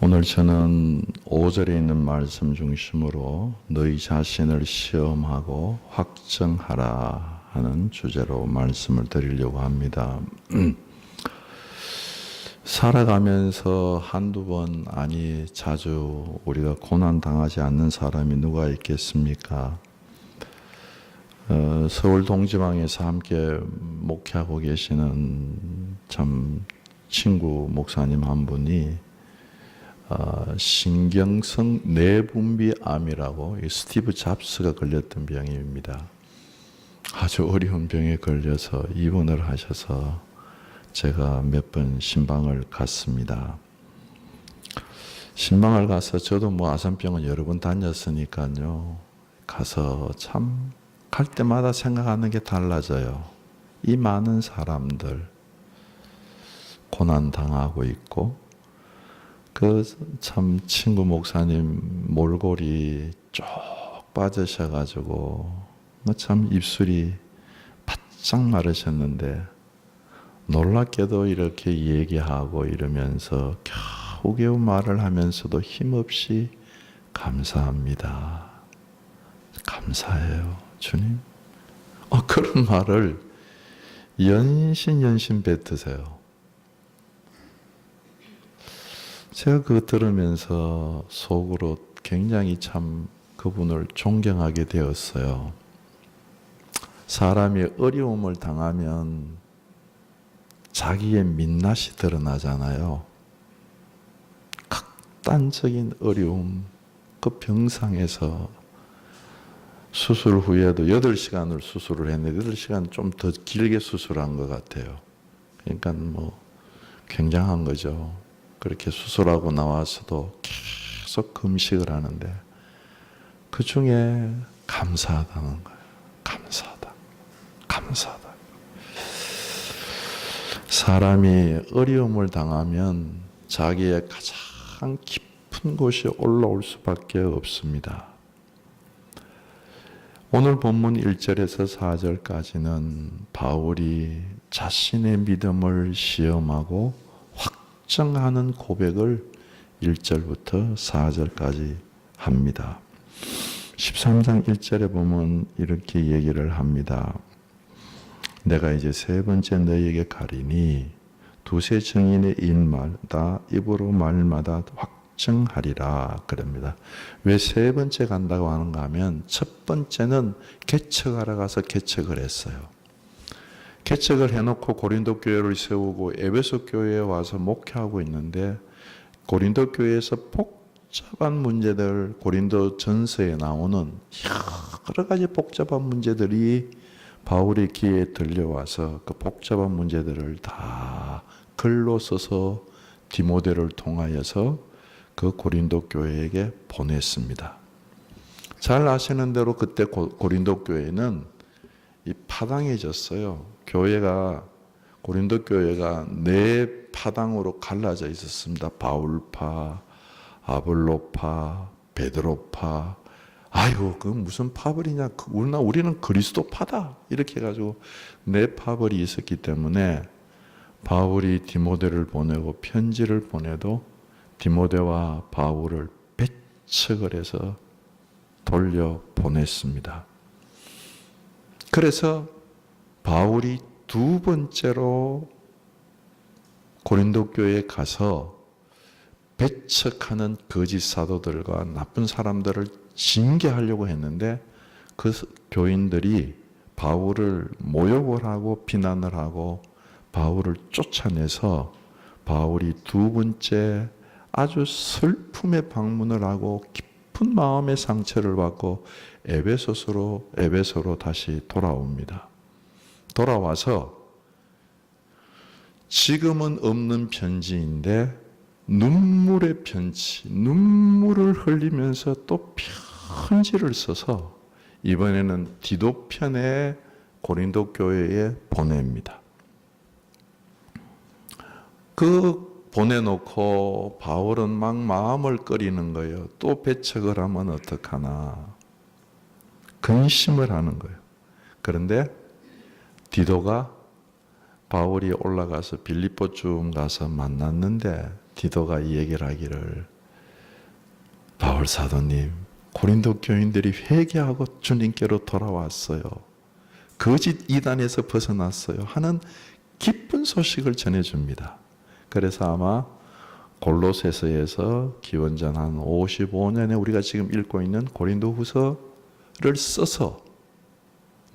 오늘 저는 5절에 있는 말씀 중심으로 너희 자신을 시험하고 확정하라 하는 주제로 말씀을 드리려고 합니다. 살아가면서 한두 번 아니 자주 우리가 고난 당하지 않는 사람이 누가 있겠습니까? 서울 동지방에서 함께 목회하고 계시는 참 친구 목사님 한 분이 신경성 내분비암이라고 스티브 잡스가 걸렸던 병입니다. 아주 어려운 병에 걸려서 입원을 하셔서 제가 몇 번 신방을 갔습니다. 신방을 가서 저도 아산병원 여러 번 다녔으니까요. 가서 참 갈 때마다 생각하는 게 달라져요. 이 많은 사람들 고난 당하고 있고 그 참 친구 목사님 몰골이 쭉 빠지셔가지고 참 입술이 바짝 마르셨는데 놀랍게도 이렇게 얘기하고 이러면서 겨우겨우 말을 하면서도 힘없이 감사합니다. 감사해요, 주님. 그런 말을 연신 뱉으세요. 제가 그거 들으면서 속으로 굉장히 참 그분을 존경하게 되었어요. 사람이 어려움을 당하면 자기의 민낯이 드러나잖아요. 극단적인 어려움, 그 병상에서 수술 후에도 8시간을 수술을 했는데 8시간 좀 더 길게 수술한 것 같아요. 그러니까 굉장한 거죠. 그렇게 수술하고 나와서도 계속 금식을 하는데 그 중에 감사하다는 거예요. 감사하다. 사람이 어려움을 당하면 자기의 가장 깊은 곳이 올라올 수밖에 없습니다. 오늘 본문 1절에서 4절까지는 바울이 자신의 믿음을 시험하고 확정하는 고백을 1절부터 4절까지 합니다. 13장 1절에 보면 이렇게 얘기를 합니다. 내가 이제 세 번째 너희에게 가리니 두세 증인의 일마다 입으로 말마다 확정하리라 그럽니다. 왜 세 번째 간다고 하는가 하면 첫 번째는 개척하러 가서 개척을 했어요. 개척을 해놓고 고린도 교회를 세우고 에베소 교회에 와서 목회하고 있는데 고린도 교회에서 복잡한 문제들, 고린도 전서에 나오는 여러 가지 복잡한 문제들이 바울의 귀에 들려와서 그 복잡한 문제들을 다 글로 써서 디모데를 통하여서 그 고린도 교회에게 보냈습니다. 잘 아시는 대로 그때 고린도 교회는 이 파당해졌어요. 고린도 교회가 4파당으로 갈라져 있었습니다. 바울파, 아볼로파, 베드로파. 아이고, 그 무슨 파벌이냐. 우리는 그리스도파다. 이렇게 해가지고 4파벌이 있었기 때문에 바울이 디모데를 보내고 편지를 보내도 디모데와 바울을 배척을 해서 돌려 보냈습니다. 그래서 바울이 두 번째로 고린도 교회에 가서 배척하는 거짓 사도들과 나쁜 사람들을 징계하려고 했는데 그 교인들이 바울을 모욕을 하고 비난을 하고 바울을 쫓아내서 바울이 두 번째 아주 슬픔의 방문을 하고 깊은 마음의 상처를 받고 에베소로 다시 돌아옵니다. 돌아와서 지금은 없는 편지인데 눈물의 편지, 눈물을 흘리면서 또 편지를 써서 이번에는 디도편에 고린도 교회에 보냅니다. 그 보내놓고 바울은 막 마음을 끓이는 거예요. 또 배척을 하면 어떡하나. 근심을 하는 거예요. 그런데 디도가 바울이 올라가서 빌립보쯤 가서 만났는데 디도가 이 얘기를 하기를 바울 사도님, 고린도 교인들이 회개하고 주님께로 돌아왔어요. 거짓 이단에서 벗어났어요 하는 기쁜 소식을 전해줍니다. 그래서 아마 골로새서에서 기원전 한 55년에 우리가 지금 읽고 있는 고린도 후서를 써서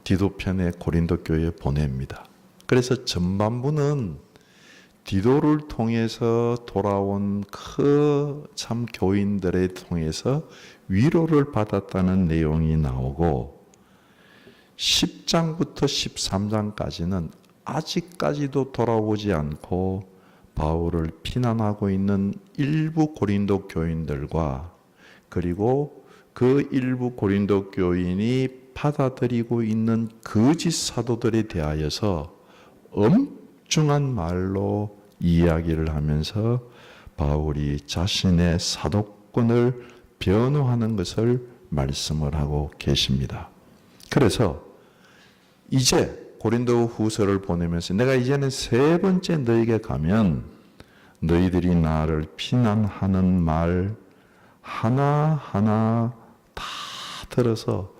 디도편의 고린도 교회에 보냅니다. 그래서 전반부는 디도를 통해서 돌아온 그 참 교인들에 통해서 위로를 받았다는 내용이 나오고 10장부터 13장까지는 아직까지도 돌아오지 않고 바울을 비난하고 있는 일부 고린도 교인들과 그리고 그 일부 고린도 교인이 받아들이고 있는 거짓 사도들에 대하여서 엄중한 말로 이야기를 하면서 바울이 자신의 사도권을 변호하는 것을 말씀을 하고 계십니다. 그래서 이제 고린도 후서를 보내면서 내가 이제는 세 번째 너에게 가면 너희들이 나를 비난하는 말 하나하나 다 들어서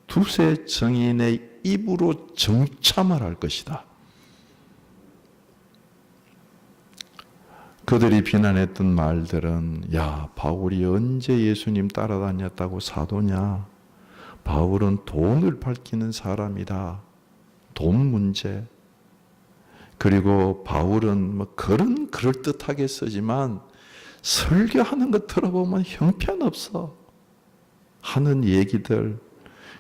두세 정인의 입으로 정참을 할 것이다. 그들이 비난했던 말들은 야, 바울이 언제 예수님 따라다녔다고 사도냐? 바울은 돈을 밝히는 사람이다. 돈 문제. 그리고 바울은 뭐 글은 그럴듯하게 쓰지만 설교하는 거 들어보면 형편없어 하는 얘기들.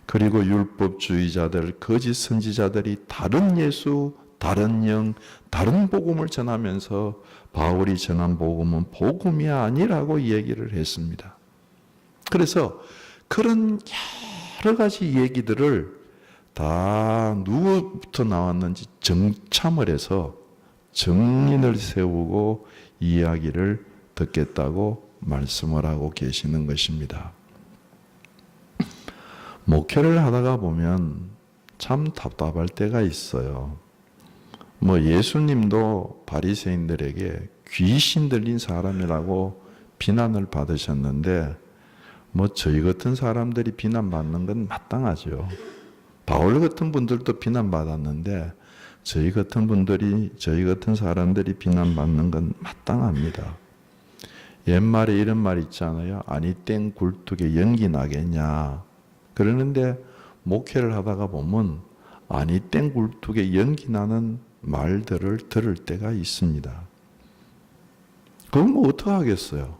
그리고 율법주의자들, 거짓 선지자들이 다른 예수, 다른 영, 다른 복음을 전하면서 바울이 전한 복음은 복음이 아니라고 얘기를 했습니다. 그래서 그런 여러 가지 얘기들을 다 누구부터 나왔는지 정참을 해서 정인을 세우고 이야기를 듣겠다고 말씀을 하고 계시는 것입니다. 목회를 하다가 보면 참 답답할 때가 있어요. 뭐 예수님도 바리새인들에게 귀신 들린 사람이라고 비난을 받으셨는데 뭐 저희 같은 사람들이 비난받는 건 마땅하죠. 바울 같은 분들도 비난받았는데 저희 같은 사람들이 비난받는 건 마땅합니다. 옛말에 이런 말 있잖아요. 아니 땡 굴뚝에 연기 나겠냐. 그러는데 목회를 하다가 보면 아니 땡 굴뚝에 연기 나는 말들을 들을 때가 있습니다. 그건 뭐 어떡하겠어요.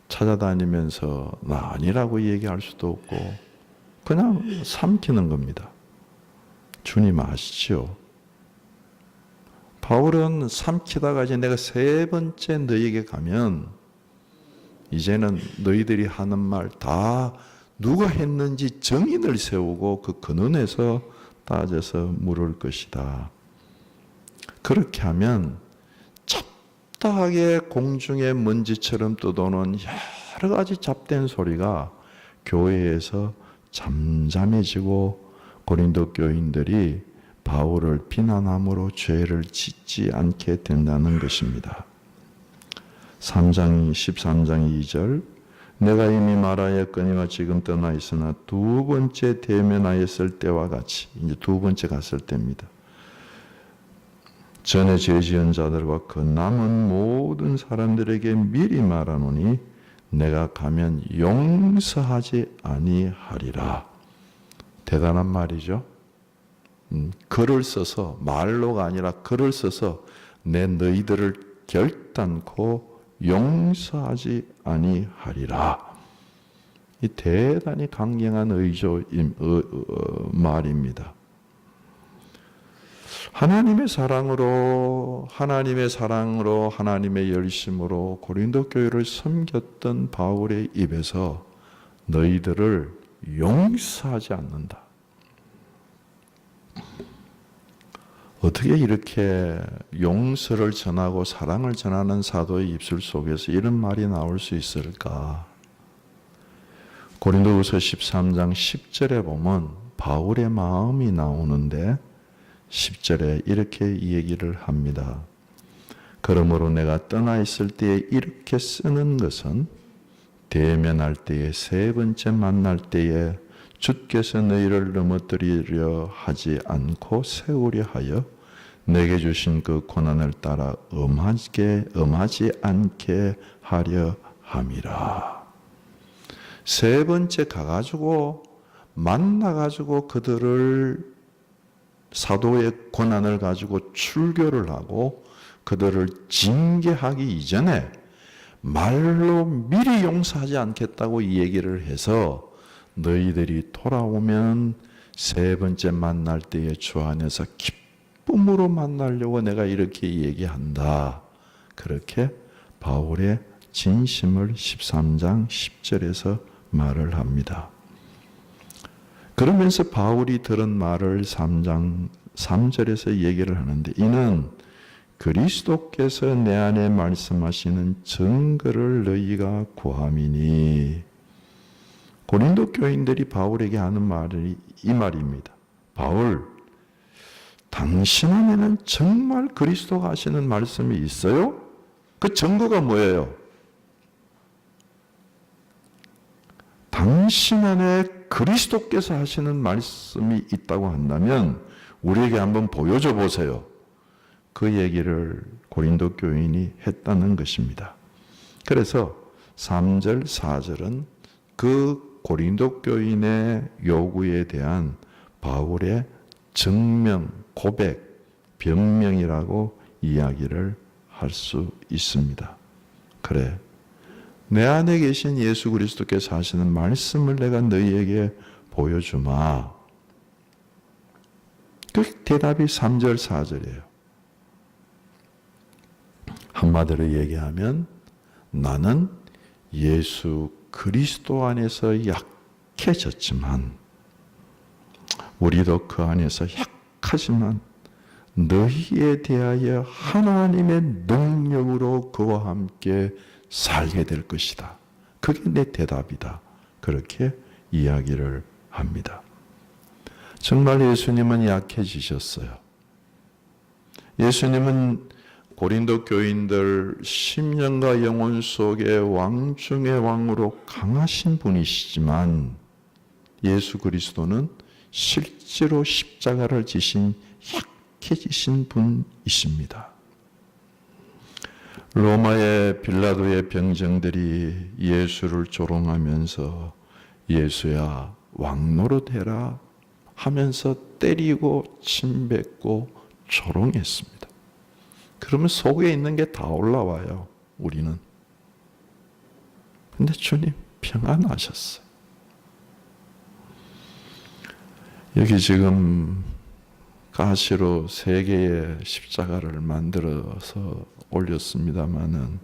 찾아다니면서 나 아니라고 얘기할 수도 없고 그냥 삼키는 겁니다. 주님 아시죠? 바울은 삼키다가 이제 내가 세 번째 너희에게 가면 이제는 너희들이 하는 말 다 누가 했는지 정인을 세우고 그 근원에서 따져서 물을 것이다. 그렇게 하면 잡다하게 공중에 먼지처럼 떠도는 여러 가지 잡된 소리가 교회에서 잠잠해지고 고린도 교인들이 바울을 비난함으로 죄를 짓지 않게 된다는 것입니다. 13장 2절 내가 이미 말하였거니와 지금 떠나 있으나 두 번째 대면하였을 때와 같이 이제 두 번째 갔을 때입니다. 전에 죄 지은 자들과 그 남은 모든 사람들에게 미리 말하노니 내가 가면 용서하지 아니하리라. 대단한 말이죠. 글을 써서 말로가 아니라 글을 써서 내 너희들을 결단코 용서하지 아니하리라. 이 대단히 강경한 말입니다. 하나님의 사랑으로 하나님의 열심으로 고린도 교회를 섬겼던 바울의 입에서 너희들을 용서하지 않는다. 어떻게 이렇게 용서를 전하고 사랑을 전하는 사도의 입술 속에서 이런 말이 나올 수 있을까? 고린도후서 13장 10절에 보면 바울의 마음이 나오는데 10절에 이렇게 얘기를 합니다. 그러므로 내가 떠나 있을 때에 이렇게 쓰는 것은 대면할 때에, 세 번째 만날 때에 주께서 너희를 넘어뜨리려 하지 않고 세우려 하여 내게 주신 그 고난을 따라 엄하지 않게 하려 함이라. 세 번째 가가지고 만나가지고 그들을 사도의 고난을 가지고 출교를 하고 그들을 징계하기 이전에 말로 미리 용서하지 않겠다고 이 얘기를 해서 너희들이 돌아오면 세 번째 만날 때에 주 안에서 기쁨으로 만나려고 내가 이렇게 얘기한다. 그렇게 바울의 진심을 13장 10절에서 말을 합니다. 그러면서 바울이 들은 말을 3장 3절에서 얘기를 하는데, 이는 그리스도께서 내 안에 말씀하시는 증거를 너희가 구함이니. 고린도 교인들이 바울에게 하는 말이 이 말입니다. 바울, 당신 안에는 정말 그리스도가 하시는 말씀이 있어요? 그 증거가 뭐예요? 당신 안에 그리스도께서 하시는 말씀이 있다고 한다면 우리에게 한번 보여줘 보세요. 그 얘기를 고린도 교인이 했다는 것입니다. 그래서 3절, 4절은 그 고린도 교인의 요구에 대한 바울의 증명, 고백, 변명이라고 이야기를 할 수 있습니다. 그래, 내 안에 계신 예수 그리스도께서 하시는 말씀을 내가 너희에게 보여주마. 그 대답이 3절, 4절이에요. 한마디로 얘기하면 나는 예수 그리스도 안에서 약해졌지만, 우리도 그 안에서 약하지만 너희에 대하여 하나님의 능력으로 그와 함께 살게 될 것이다. 그게 내 대답이다. 그렇게 이야기를 합니다. 정말 예수님은 약해지셨어요. 예수님은 고린도 교인들 10년과 영혼 속에 왕 중의 왕으로 강하신 분이시지만, 예수 그리스도는 실제로 십자가를 지신 약해지신 분이십니다. 로마의 빌라도의 병정들이 예수를 조롱하면서 예수야 왕노릇 해라 하면서 때리고 침뱉고 조롱했습니다. 그러면 속에 있는 게 다 올라와요, 우리는. 근데 주님 평안하셨어요. 여기 지금 가시로 3개의 십자가를 만들어서 올렸습니다마는,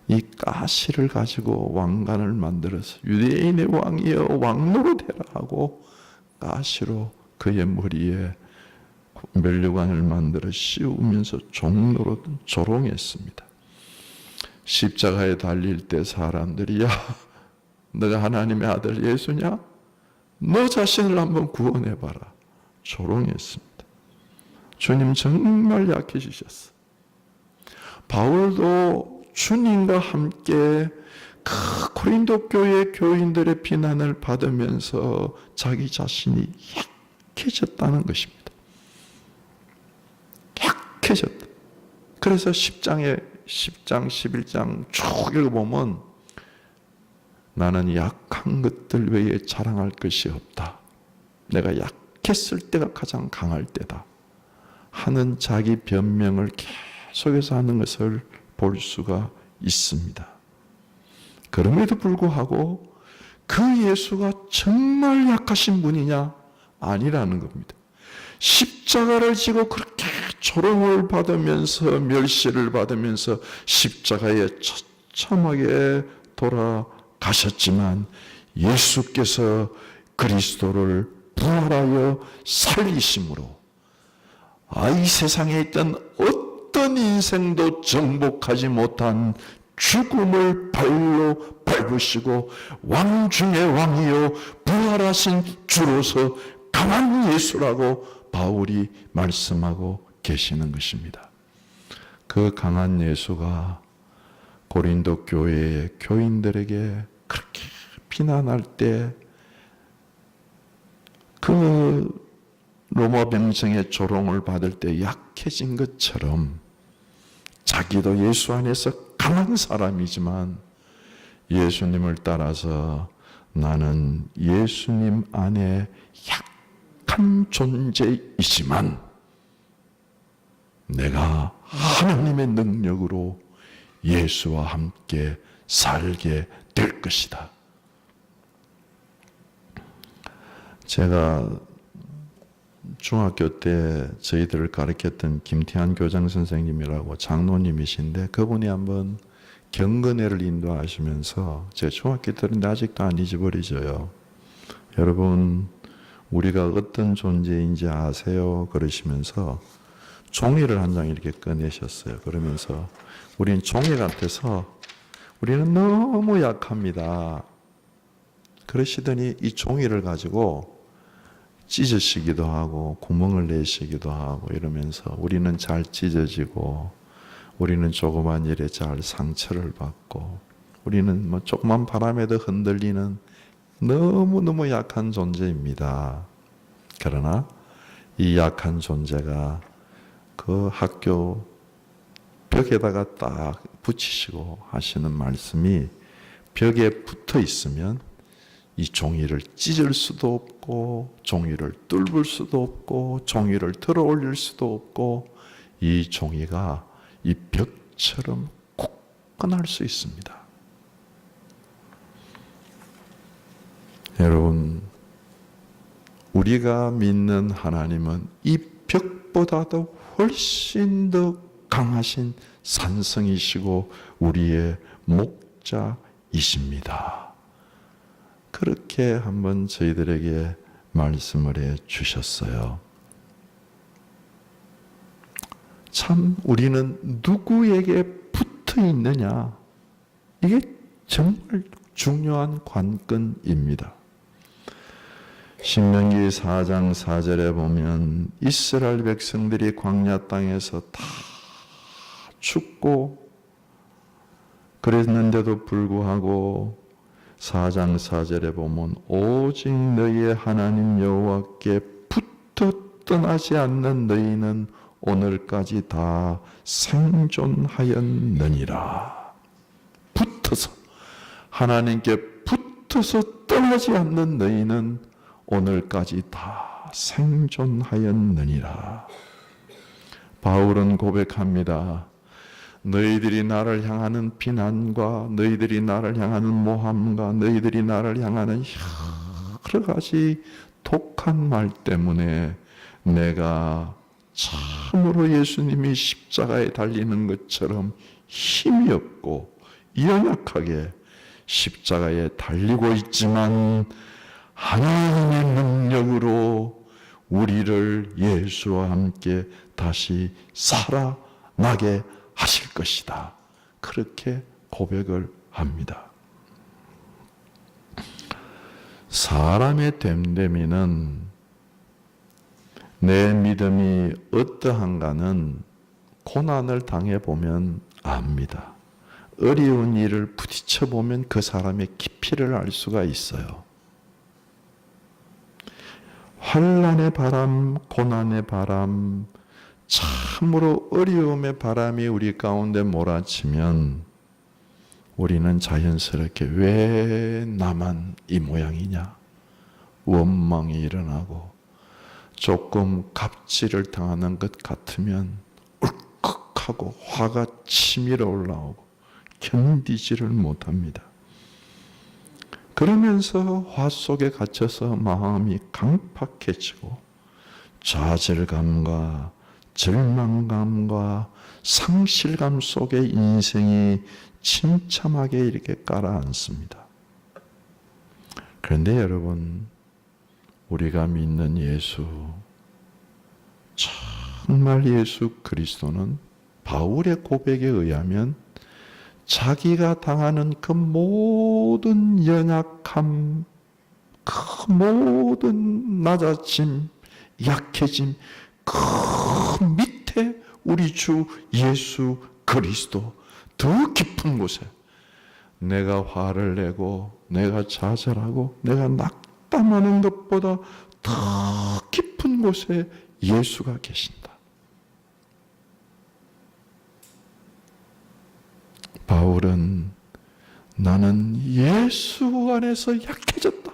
이 가시를 가지고 왕관을 만들어서 유대인의 왕이여 왕노릇해라 하고 가시로 그의 머리에 면류관을 만들어 씌우면서 종노릇 조롱했습니다. 십자가에 달릴 때 사람들이 야, 너가 하나님의 아들 예수냐? 너 자신을 한번 구원해봐라. 조롱했습니다. 주님 정말 약해지셨어. 바울도 주님과 함께 그 고린도 교회 교인들의 비난을 받으면서 자기 자신이 약해졌다는 것입니다. 약해졌다. 그래서 10장, 11장 쭉 읽어보면 나는 약한 것들 외에 자랑할 것이 없다. 내가 약했을 때가 가장 강할 때다 하는 자기 변명을 계속해서 하는 것을 볼 수가 있습니다. 그럼에도 불구하고 그 예수가 정말 약하신 분이냐? 아니라는 겁니다. 십자가를 지고 그렇게 조롱을 받으면서 멸시를 받으면서 십자가에 처참하게 돌아가셨지만, 예수께서 그리스도를 부활하여 살리심으로 이 세상에 있던 어떤 인생도 정복하지 못한 죽음을 발로 밟으시고 왕 중의 왕이요 부활하신 주로서 강한 예수라고 바울이 말씀하고 계시는 것입니다. 그 강한 예수가 고린도 교회의 교인들에게 그렇게 비난할 때 그 로마 병정의 조롱을 받을 때 약해진 것처럼 자기도 예수 안에서 강한 사람이지만 예수님을 따라서 나는 예수님 안에 약한 존재이지만 내가 하나님의 능력으로 예수와 함께 살게 될 것이다. 제가 중학교 때 저희들을 가르쳤던 김태한 교장 선생님이라고 장로님이신데 그분이 한번 경건회를 인도하시면서 제 중학교 때인데 아직도 안 잊어버리져요. 여러분 우리가 어떤 존재인지 아세요? 그러시면서 종이를 한 장 이렇게 꺼내셨어요. 그러면서 우리는 종이 같아서 우리는 너무 약합니다. 그러시더니 이 종이를 가지고 찢으시기도 하고 구멍을 내시기도 하고 이러면서 우리는 잘 찢어지고 우리는 조그만 일에 잘 상처를 받고 우리는 뭐 조그만 바람에도 흔들리는 너무너무 약한 존재입니다. 그러나 이 약한 존재가 그 학교 벽에다가 딱 붙이시고 하시는 말씀이 벽에 붙어 있으면 이 종이를 찢을 수도 없고 종이를 뚫을 수도 없고 종이를 들어 올릴 수도 없고 이 종이가 이 벽처럼 굳건할 수 있습니다. 여러분 우리가 믿는 하나님은 이 벽보다도 훨씬 더 강하신 산성이시고 우리의 목자이십니다. 그렇게 한번 저희들에게 말씀을 해 주셨어요. 참 우리는 누구에게 붙어 있느냐 이게 정말 중요한 관건입니다. 신명기 4장 4절에 보면 이스라엘 백성들이 광야 땅에서 다 죽고 그랬는데도 불구하고 4장 4절에 보면 오직 너희의 하나님 여호와께 붙어 떠나지 않는 너희는 오늘까지 다 생존하였느니라. 붙어서 하나님께 붙어서 떠나지 않는 너희는 오늘까지 다 생존하였느니라. 바울은 고백합니다. 너희들이 나를 향하는 비난과 너희들이 나를 향하는 모함과 너희들이 나를 향하는 여러 가지 독한 말 때문에 내가 참으로 예수님이 십자가에 달리는 것처럼 힘이 없고 연약하게 십자가에 달리고 있지만 하나님의 능력으로 우리를 예수와 함께 다시 살아나게 하실 것이다. 그렇게 고백을 합니다. 사람의 됨됨이는 내 믿음이 어떠한가는 고난을 당해보면 압니다. 어려운 일을 부딪혀보면 그 사람의 깊이를 알 수가 있어요. 환난의 바람, 고난의 바람, 참으로 어려움의 바람이 우리 가운데 몰아치면 우리는 자연스럽게 왜 나만 이 모양이냐? 원망이 일어나고 조금 갑질을 당하는 것 같으면 울컥하고 화가 치밀어 올라오고 견디지를 못합니다. 그러면서 화 속에 갇혀서 마음이 강팍해지고 좌절감과 절망감과 상실감 속에 인생이 침참하게 이렇게 깔아앉습니다. 그런데 여러분, 우리가 믿는 예수, 정말 예수 그리스도는 바울의 고백에 의하면 자기가 당하는 그 모든 연약함, 그 모든 낮아짐, 약해짐, 그 밑에 우리 주 예수 그리스도 더 깊은 곳에 내가 화를 내고 내가 좌절하고 내가 낙담하는 것보다 더 깊은 곳에 예수가 계신다. 바울은 나는 예수 안에서 약해졌다.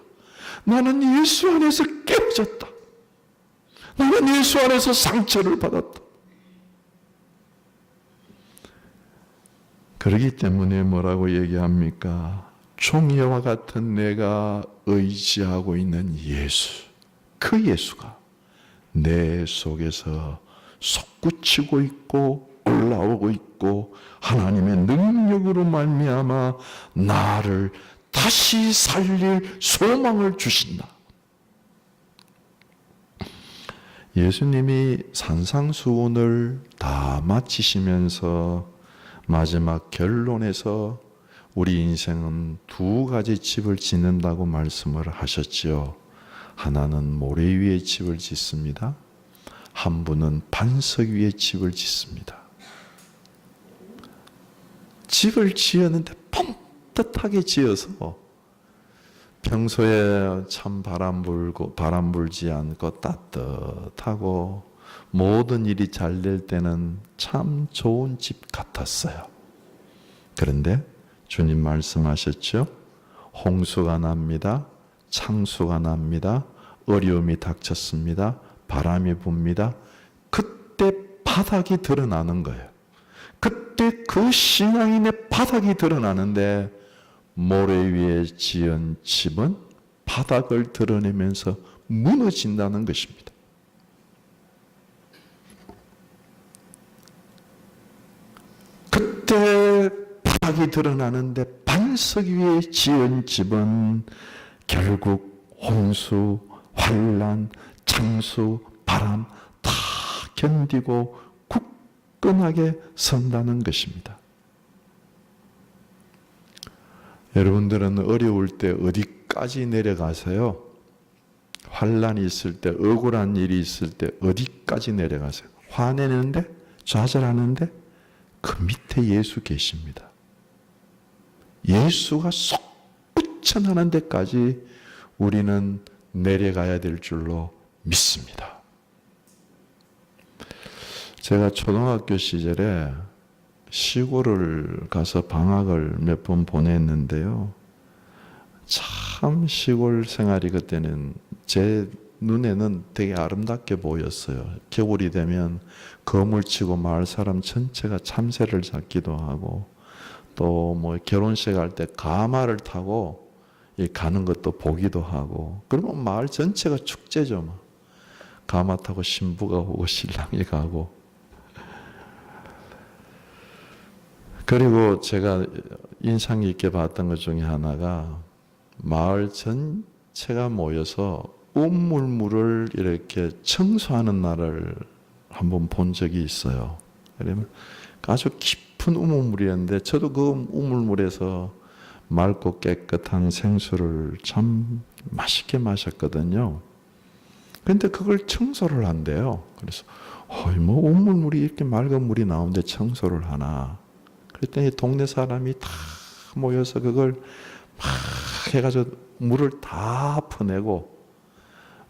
나는 예수 안에서 깨어졌다. 나는 예수 안에서 상처를 받았다. 그렇기 때문에 뭐라고 얘기합니까? 종이와 같은 내가 의지하고 있는 예수, 그 예수가 내 속에서 솟구치고 있고 올라오고 있고 하나님의 능력으로 말미암아 나를 다시 살릴 소망을 주신다. 예수님이 산상수훈을 다 마치시면서 마지막 결론에서 우리 인생은 두 가지 집을 짓는다고 말씀을 하셨지요. 하나는 모래 위에 집을 짓습니다. 한 분은 반석 위에 집을 짓습니다. 집을 지었는데 펌뜻하게 지어서 평소에 참 바람 불지 않고 따뜻하고 모든 일이 잘 될 때는 참 좋은 집 같았어요. 그런데 주님 말씀하셨죠? 홍수가 납니다. 창수가 납니다. 어려움이 닥쳤습니다. 바람이 붑니다. 그때 바닥이 드러나는 거예요. 그때 그 신앙인의 바닥이 드러나는데 모래 위에 지은 집은 바닥을 드러내면서 무너진다는 것입니다. 그때 바닥이 드러나는데 반석 위에 지은 집은 결국 홍수, 환난, 창수, 바람 다 견디고 굳건하게 선다는 것입니다. 여러분들은 어려울 때 어디까지 내려가세요? 환난이 있을 때, 억울한 일이 있을 때 어디까지 내려가세요? 화내는데? 좌절하는데? 그 밑에 예수 계십니다. 예수가 솟구쳐나는 데까지 우리는 내려가야 될 줄로 믿습니다. 제가 초등학교 시절에 시골을 가서 방학을 몇 번 보냈는데요. 참 시골 생활이 그때는 제 눈에는 되게 아름답게 보였어요. 겨울이 되면 거물 치고 마을 사람 전체가 참새를 잡기도 하고 또 뭐 결혼식 할 때 가마를 타고 가는 것도 보기도 하고 그러면 마을 전체가 축제죠. 막. 가마 타고 신부가 오고 신랑이 가고 그리고 제가 인상 깊게 봤던 것 중에 하나가 마을 전체가 모여서 우물물을 이렇게 청소하는 날을 한번 본 적이 있어요. 그러면 아주 깊은 우물물이었는데 저도 그 우물물에서 맑고 깨끗한 생수를 참 맛있게 마셨거든요. 그런데 그걸 청소를 한대요. 그래서 뭐 우물물이 이렇게 맑은 물이 나오는데 청소를 하나. 그랬더니 동네 사람이 다 모여서 그걸 막 해가지고 물을 다 퍼내고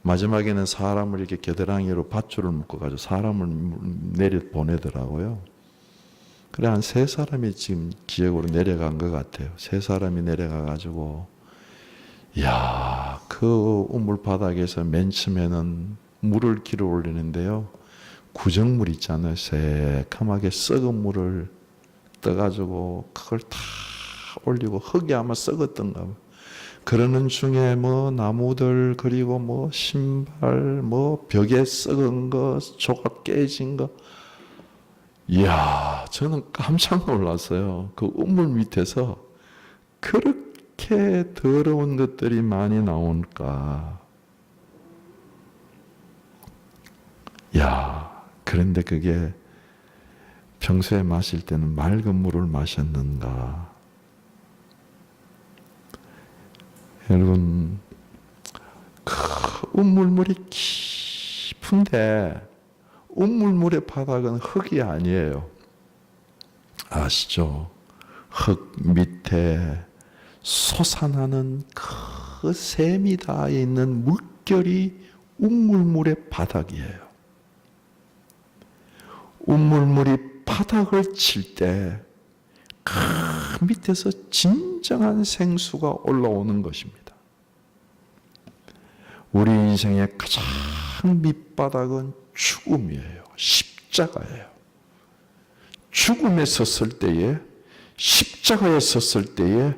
마지막에는 사람을 이렇게 겨드랑이로 밧줄을 묶어가지고 사람을 내려 보내더라고요. 그래 한 3사람이 지금 기억으로 내려간 것 같아요. 3사람이 내려가가지고 이야 그 우물 바닥에서 맨 처음에는 물을 길어 올리는데요. 구정물 있잖아요. 새카맣게 썩은 물을 떠가지고 그걸 다 올리고 흙이 아마 썩었던가 봐. 그러는 중에 뭐 나무들 그리고 뭐 신발 뭐 벽에 썩은 거 조각 깨진 거 이야 저는 깜짝 놀랐어요. 그 우물 밑에서 그렇게 더러운 것들이 많이 나올까. 야 그런데 그게 평소에 마실 때는 맑은 물을 마셨는가. 여러분 그 우물물이 깊은데 우물물의 바닥은 흙이 아니에요. 아시죠? 흙 밑에 솟아나는 그 샘이 닿아 있는 물결이 운물물의 바닥이에요. 운물물이 바닥을 칠 때 그 밑에서 진정한 생수가 올라오는 것입니다. 우리 인생의 가장 밑바닥은 죽음이에요. 십자가예요. 죽음에 섰을 때에, 십자가에 섰을 때에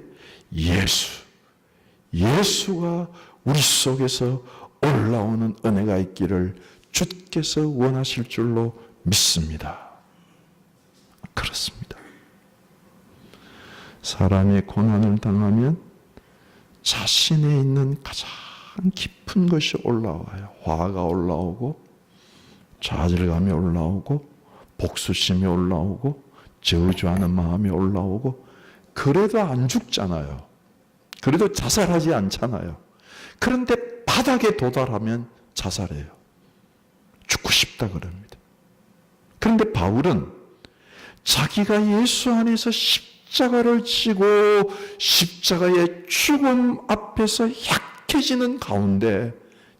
예수가 우리 속에서 올라오는 은혜가 있기를 주께서 원하실 줄로 믿습니다. 그렇습니다. 사람이 고난을 당하면 자신에 있는 가장 깊은 것이 올라와요. 화가 올라오고, 좌절감이 올라오고, 복수심이 올라오고, 저주하는 마음이 올라오고, 그래도 안 죽잖아요. 그래도 자살하지 않잖아요. 그런데 바닥에 도달하면 자살해요. 죽고 싶다 그럽니다. 그런데 바울은 자기가 예수 안에서 십자가를 지고 십자가의 죽음 앞에서 약해지는 가운데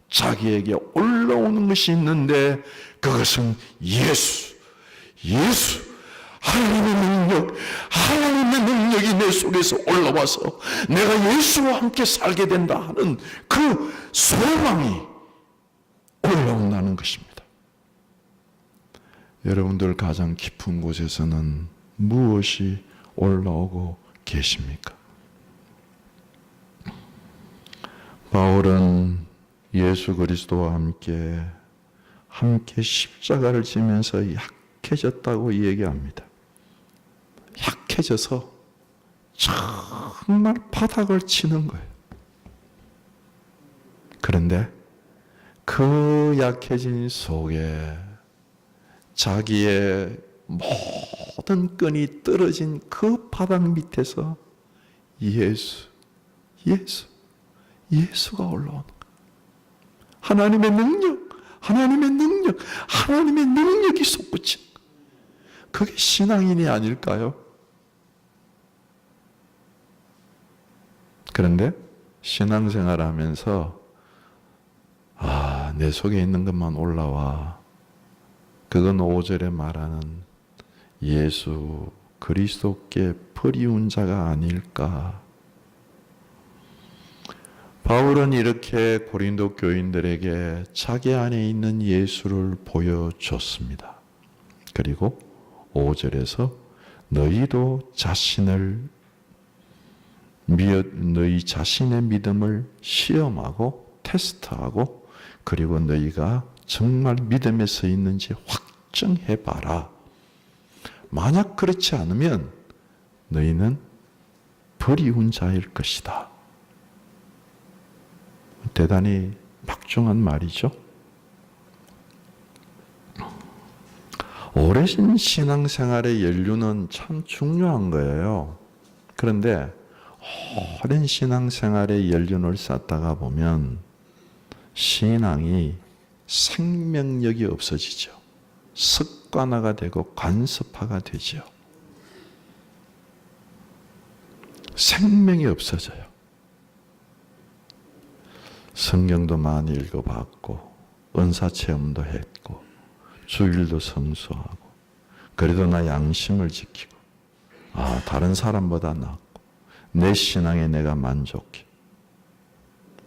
자기에게 올라오는 것이 있는데 그것은 예수, 하나님의 능력이 내 속에서 올라와서 내가 예수와 함께 살게 된다 하는 그 소망이 올라온다는 것입니다. 여러분들 가장 깊은 곳에서는 무엇이 올라오고 계십니까? 바울은 예수 그리스도와 함께 십자가를 지면서 약해졌다고 얘기합니다. 약해져서 정말 바닥을 치는 거예요. 그런데 그 약해진 속에 자기의 모든 끈이 떨어진 그 바닥 밑에서 예수가 올라오는 거예요. 하나님의 능력이 솟구친 그게 신앙인이 아닐까요? 그런데 신앙생활 하면서 내 속에 있는 것만 올라와. 그건 5절에 말하는 예수 그리스도께 버리운 자가 아닐까. 바울은 이렇게 고린도 교인들에게 자기 안에 있는 예수를 보여줬습니다. 그리고 5절에서 너희 자신의 믿음을 시험하고 테스트하고 그리고 너희가 정말 믿음에 서 있는지 확정해봐라. 만약 그렇지 않으면 너희는 버리운 자일 것이다. 대단히 막중한 말이죠. 오랜 신앙생활의 연륜은 참 중요한 거예요. 그런데 오랜 신앙생활의 연륜을 쌓다가 보면 신앙이 생명력이 없어지죠. 습관화가 되고 관습화가 되죠. 생명이 없어져요. 성경도 많이 읽어봤고 은사체험도 했고 주일도 성수하고 그래도 나 양심을 지키고 다른 사람보다 낫고 내 신앙에 내가 만족해.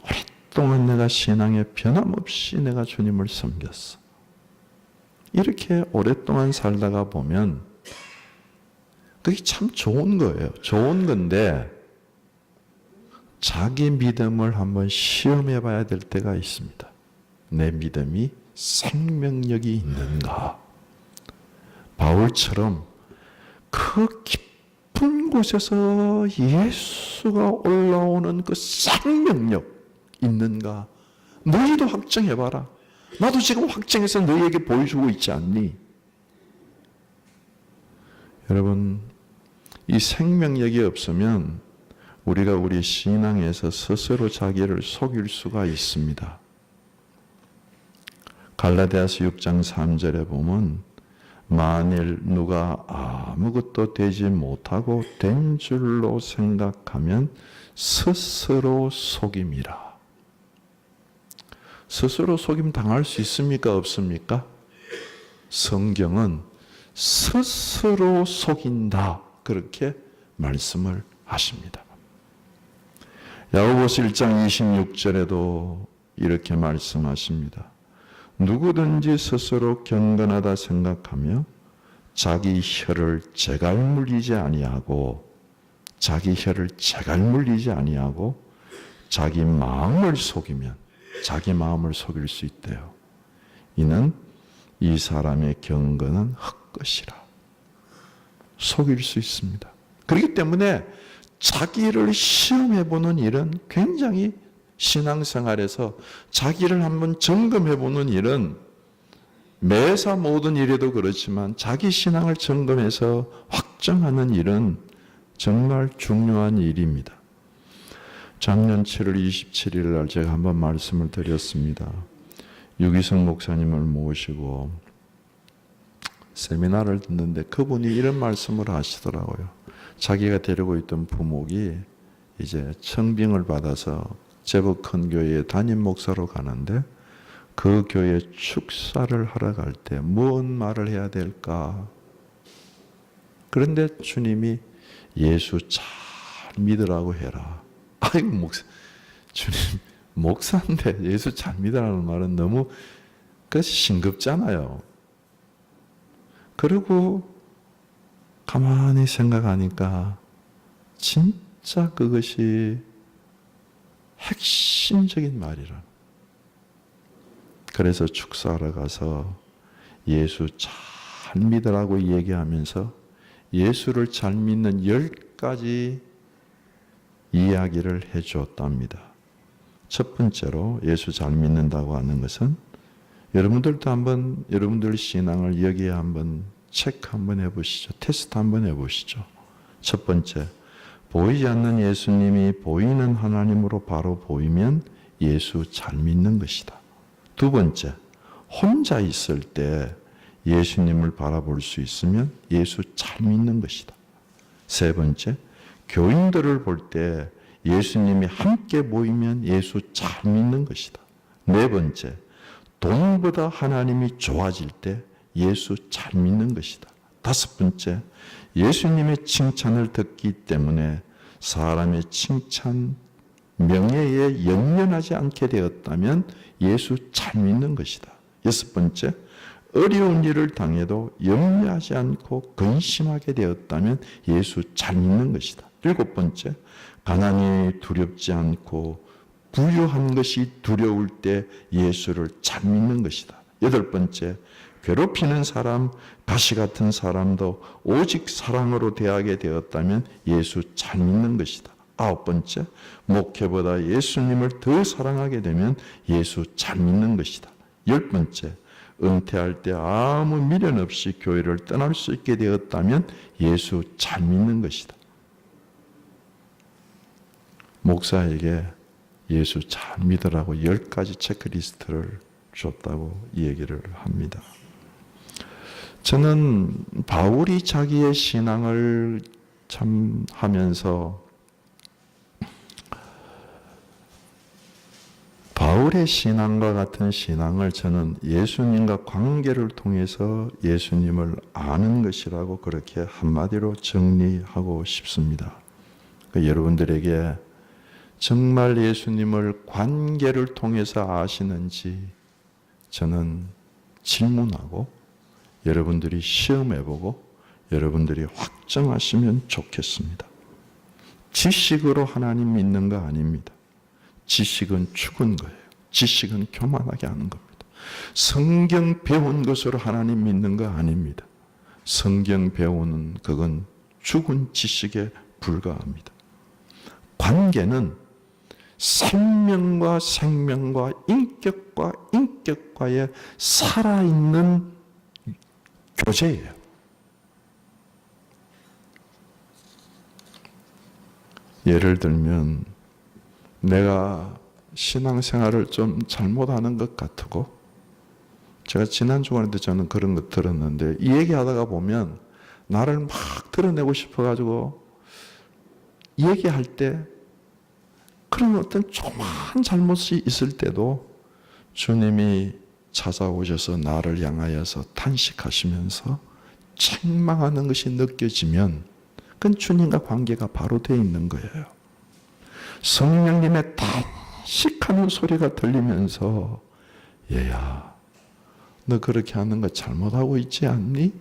오랫동안 내가 신앙에 변함없이 내가 주님을 섬겼어. 이렇게 오랫동안 살다가 보면 그게 참 좋은 거예요. 좋은 건데 자기 믿음을 한번 시험해 봐야 될 때가 있습니다. 내 믿음이 생명력이 있는가? 바울처럼 그 깊은 곳에서 예수가 올라오는 그 생명력 있는가? 너희도 확정해 봐라. 나도 지금 확정해서 너희에게 보여주고 있지 않니? 여러분, 이 생명력이 없으면 우리가 우리 신앙에서 스스로 자기를 속일 수가 있습니다. 갈라디아서 6장 3절에 보면 만일 누가 아무것도 되지 못하고 된 줄로 생각하면 스스로 속임이라. 스스로 속임 당할 수 있습니까? 없습니까? 성경은 스스로 속인다. 그렇게 말씀을 하십니다. 야고보서 1장 26절에도 이렇게 말씀하십니다. 누구든지 스스로 경건하다 생각하며 자기 혀를 재갈 물리지 아니하고 자기 마음을 속이면 자기 마음을 속일 수 있대요. 이는 이 사람의 경건은 헛것이라. 속일 수 있습니다. 그렇기 때문에 자기를 시험해보는 일은 굉장히 신앙생활에서 자기를 한번 점검해보는 일은 매사 모든 일에도 그렇지만 자기 신앙을 점검해서 확정하는 일은 정말 중요한 일입니다. 작년 7월 27일 날 제가 한번 말씀을 드렸습니다. 유기성 목사님을 모시고 세미나를 듣는데 그분이 이런 말씀을 하시더라고요. 자기가 데리고 있던 부목이 이제 청빙을 받아서 제법 큰 교회에 담임 목사로 가는데 그 교회 축사를 하러 갈 때 무슨 말을 해야 될까? 그런데 주님이 예수 잘 믿으라고 해라. 아이고 주님 목사인데 예수 잘 믿으라는 말은 너무 그것이 싱겁잖아요. 그리고 가만히 생각하니까 진짜 그것이 핵심적인 말이라. 그래서 축사하러 가서 예수 잘 믿으라고 얘기하면서 예수를 잘 믿는 10가지 이야기를 해주었답니다. 첫 번째로 예수 잘 믿는다고 하는 것은 여러분들도 한번 여러분들 신앙을 여기에 한번 체크 한번 해보시죠. 테스트 한번 해보시죠. 첫 번째, 보이지 않는 예수님이 보이는 하나님으로 바로 보이면 예수 잘 믿는 것이다. 두 번째, 혼자 있을 때 예수님을 바라볼 수 있으면 예수 잘 믿는 것이다. 세 번째, 교인들을 볼 때 예수님이 함께 보이면 예수 잘 믿는 것이다. 네 번째, 돈보다 하나님이 좋아질 때 예수 잘 믿는 것이다. 다섯 번째, 예수님의 칭찬을 듣기 때문에 사람의 칭찬, 명예에 연연하지 않게 되었다면 예수 잘 믿는 것이다. 여섯 번째, 어려운 일을 당해도 염려하지 않고 근심하게 되었다면 예수 잘 믿는 것이다. 일곱 번째, 가난이 두렵지 않고 부유한 것이 두려울 때 예수를 잘 믿는 것이다. 여덟 번째, 괴롭히는 사람, 가시 같은 사람도 오직 사랑으로 대하게 되었다면 예수 잘 믿는 것이다. 아홉 번째, 목회보다 예수님을 더 사랑하게 되면 예수 잘 믿는 것이다. 열 번째, 은퇴할 때 아무 미련 없이 교회를 떠날 수 있게 되었다면 예수 잘 믿는 것이다. 목사에게 예수 잘 믿으라고 10가지 체크리스트를 줬다고 얘기를 합니다. 저는 바울이 자기의 신앙을 참 하면서 바울의 신앙과 같은 신앙을 저는 예수님과 관계를 통해서 예수님을 아는 것이라고 그렇게 한마디로 정리하고 싶습니다. 여러분들에게 정말 예수님을 관계를 통해서 아시는지 저는 질문하고 여러분들이 시험해보고 여러분들이 확정하시면 좋겠습니다. 지식으로 하나님 믿는 거 아닙니다. 지식은 죽은 거예요. 지식은 교만하게 하는 겁니다. 성경 배운 것으로 하나님 믿는 거 아닙니다. 성경 배우는 그건 죽은 지식에 불과합니다. 관계는 생명과 생명과 인격과 인격과의 살아있는 교제예요. 예를 들면 내가 신앙생활을 좀 잘못하는 것 같고 제가 지난 주간에도 저는 그런 거 들었는데 이 얘기하다가 보면 나를 막 드러내고 싶어가지고 얘기할 때 그런 어떤 조그만 잘못이 있을 때도 주님이 찾아오셔서 나를 향하여서 탄식하시면서 책망하는 것이 느껴지면 그건 주님과 관계가 바로 되어 있는 거예요. 성령님의 탄식하는 소리가 들리면서 얘야, 너 그렇게 하는 거 잘못하고 있지 않니?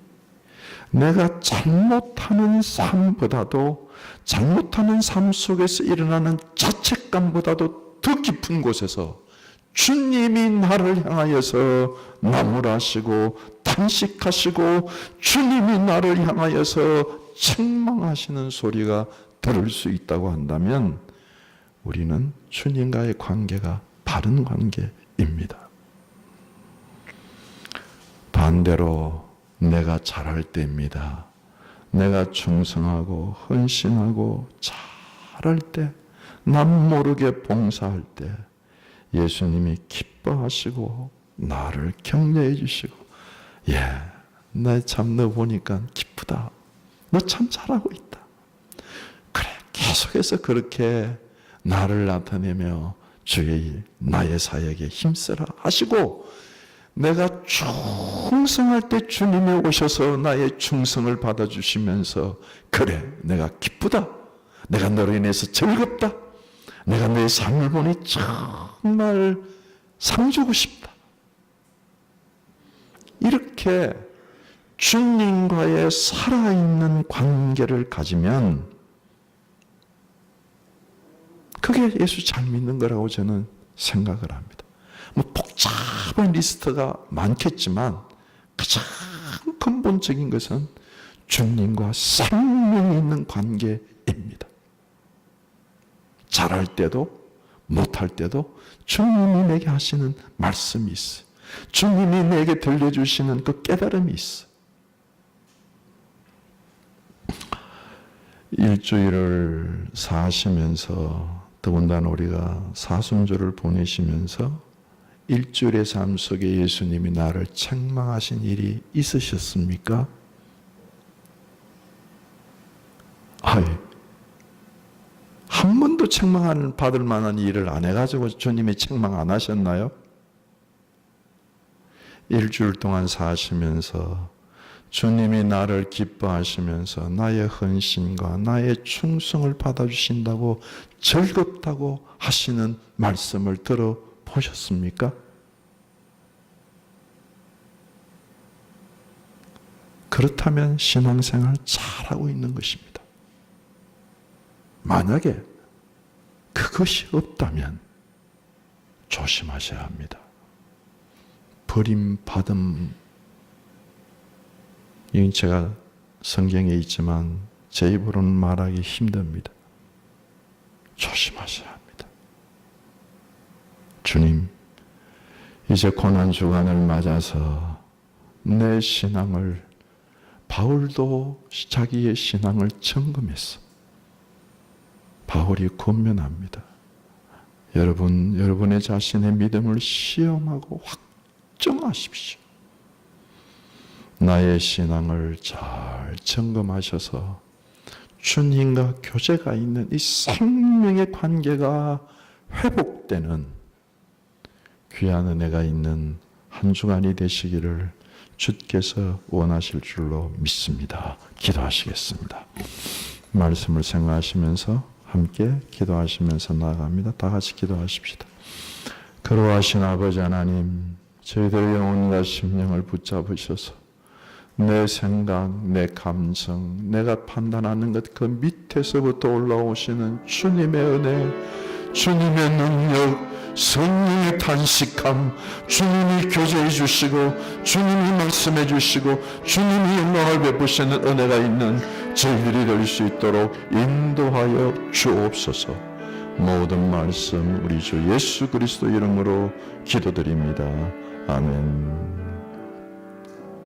내가 잘못하는 삶보다도 잘못하는 삶 속에서 일어나는 자책감보다도 더 깊은 곳에서 주님이 나를 향하여서 나무라시고 탄식하시고 주님이 나를 향하여서 책망하시는 소리가 들을 수 있다고 한다면 우리는 주님과의 관계가 바른 관계입니다. 반대로 내가 잘할 때입니다. 내가 충성하고 헌신하고 잘할 때, 남 모르게 봉사할 때 예수님이 기뻐하시고 나를 격려해 주시고 나 참 너 보니까 기쁘다. 너 참 잘하고 있다. 그래, 계속해서 그렇게 나를 나타내며 나의 사역에 힘쓰라 하시고 내가 충성할 때 주님이 오셔서 나의 충성을 받아주시면서 그래, 내가 기쁘다. 내가 너로 인해서 즐겁다. 내가 내 삶을 보니 정말 상 주고 싶다. 이렇게 주님과의 살아있는 관계를 가지면 그게 예수 잘 믿는 거라고 저는 생각을 합니다. 뭐 복잡한 리스트가 많겠지만 가장 근본적인 것은 주님과 생명이 있는 관계입니다. 잘할 때도 못할 때도 주님이 내게 하시는 말씀이 있어요. 주님이 내게 들려주시는 그 깨달음이 있어요. 일주일을 사시면서 더군다나 우리가 사순절을 보내시면서 일주일의 삶 속에 예수님이 나를 책망하신 일이 있으셨습니까? 한 번도 책망 받을 만한 일을 안 해가지고 주님이 책망 안 하셨나요? 일주일 동안 사시면서 주님이 나를 기뻐하시면서 나의 헌신과 나의 충성을 받아주신다고 즐겁다고 하시는 말씀을 들어보셨습니까? 그렇다면 신앙생활 잘하고 있는 것입니다. 만약에 그것이 없다면 조심하셔야 합니다. 버림받음, 이건 제가 성경에 있지만 제 입으로는 말하기 힘듭니다. 조심하셔야 합니다. 주님, 이제 고난주간을 맞아서 내 신앙을, 바울도 자기의 신앙을 점검했어. 바울이 권면합니다. 여러분의 자신의 믿음을 시험하고 확정하십시오. 나의 신앙을 잘 점검하셔서 주님과 교제가 있는 이 생명의 관계가 회복되는 귀한 은혜가 있는 한 주간이 되시기를 주께서 원하실 줄로 믿습니다. 기도하시겠습니다. 말씀을 생각하시면서 함께 기도하시면서 나아갑니다. 다 같이 기도하십시다. 거룩하신 아버지 하나님, 저희들의 영혼과 심령을 붙잡으셔서 내 생각, 내 감정, 내가 판단하는 것 그 밑에서부터 올라오시는 주님의 은혜, 주님의 능력, 성령의 탄식함, 주님이 교제해 주시고 주님이 말씀해 주시고 주님이 영광을 베푸시는 은혜가 있는 저희들이 될 수 있도록 인도하여 주옵소서. 모든 말씀 우리 주 예수 그리스도 이름으로 기도드립니다. 아멘.